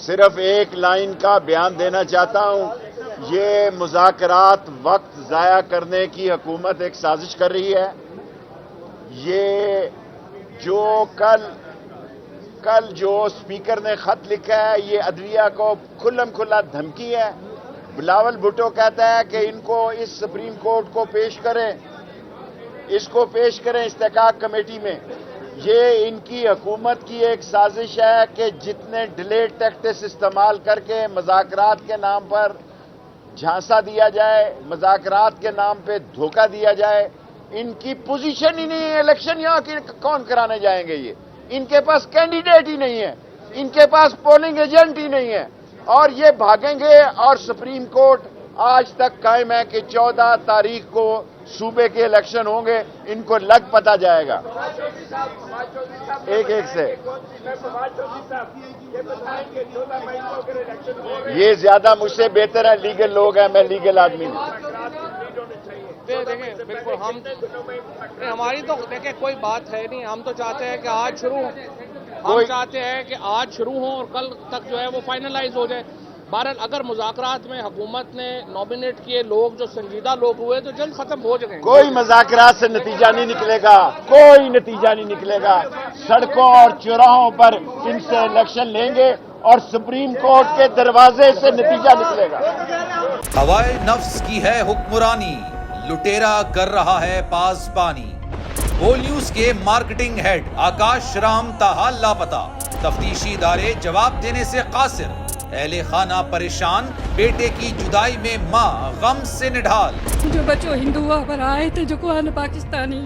صرف ایک لائن کا بیان دینا چاہتا ہوں. یہ مذاکرات وقت ضائع کرنے کی حکومت ایک سازش کر رہی ہے. یہ جو کل جو اسپیکر نے خط لکھا ہے یہ عدلیہ کو کھلم کھلا دھمکی ہے. بلاول بھٹو کہتا ہے کہ ان کو اس سپریم کورٹ کو پیش کریں، اس کو پیش کریں استحقاق کمیٹی میں. یہ ان کی حکومت کی ایک سازش ہے کہ جتنے ڈیلیڈ ٹیکٹس استعمال کر کے مذاکرات کے نام پر جھانسا دیا جائے، مذاکرات کے نام پہ دھوکہ دیا جائے. ان کی پوزیشن ہی نہیں ہے. الیکشن یہاں کی کون کرانے جائیں گے؟ یہ ان کے پاس کینڈیڈیٹ ہی نہیں ہے، ان کے پاس پولنگ ایجنٹ ہی نہیں ہے، اور یہ بھاگیں گے. اور سپریم کورٹ آج تک قائم ہے کہ 14 تاریخ کو صوبے کے الیکشن ہوں گے. ان کو لگ پتا جائے گا. ایک سے یہ زیادہ مجھ سے بہتر ہے، لیگل لوگ ہیں، میں لیگل آدمی ہوں. دیکھیں بالکل ہماری تو دیکھیں کوئی بات ہے نہیں. ہم تو چاہتے ہیں کہ آج شروع ہوں، ہم چاہتے ہیں کہ آج شروع ہوں اور کل تک جو ہے وہ فائنلائز ہو جائے. بہرحال اگر مذاکرات میں حکومت نے نامینیٹ کیے لوگ جو سنجیدہ لوگ ہوئے تو جلد ختم ہو جائیں گے. کوئی مذاکرات سے نتیجہ نہیں نکلے گا، کوئی نتیجہ نہیں نکلے گا. سڑکوں اور چوراہوں پر ان سے الیکشن لیں گے اور سپریم کورٹ کے دروازے سے نتیجہ نکلے گا. ہوائے نفس کی ہے حکمرانی، لٹیرا کر رہا ہے پاسبانی. بول نیوز کے مارکیٹنگ ہیڈ آکاش رام تاحال لاپتہ، تفتیشی ادارے جواب دینے سے قاصر. اہل خانہ پریشان، بیٹے کی جدائی میں ماں غم سے نڈھال. جو بچو ہندو پر آئے تھے جو کو پاکستانی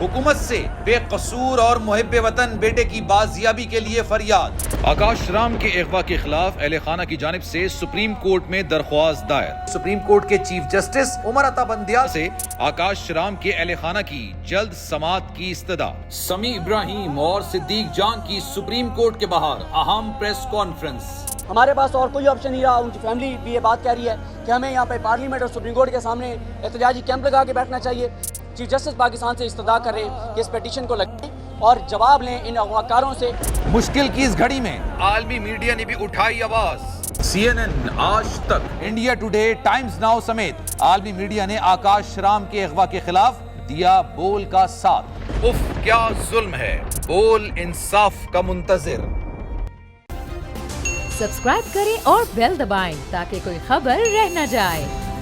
حکومت سے بے قصور اور محب وطن بیٹے کی بازیابی کے لیے فریاد. آکاش رام کے اغوا کے خلاف اہل خانہ کی جانب سے سپریم کورٹ میں درخواست دائر. سپریم کورٹ کے چیف جسٹس عمر عطا بندیال سے آکاش رام کے اہل خانہ کی جلد سماعت کی استدعا. سمیع ابراہیم اور صدیق جان کی سپریم کورٹ کے باہر اہم پریس کانفرنس. ہمارے پاس اور کوئی آپشن نہیں رہا. ان کی فیملی بھی یہ بات کہہ رہی ہے کہ ہمیں یہاں پہ پارلیمنٹ اور سپریم کورٹ کے سامنے احتجاجی کیمپ لگا کے بیٹھنا چاہیے. چیف جسٹس پاکستان سے استدعا کر رہے کہ اس پیٹیشن کو لگائیں اور جواب لیں ان اغواکاروں سے. مشکل کی اس گھڑی میں عالمی میڈیا نے بھی اٹھائی آواز. CNN، آج تک، انڈیا ٹوڈے، ٹائمز ناؤ سمیت عالمی میڈیا نے آکاش رام کے اغوا کے خلاف دیا بول کا ساتھ. اف کیا ظلم ہے، بول انصاف کا منتظر. سبسکرائب کریں اور بیل دبائیں تاکہ کوئی خبر رہ نہ جائے.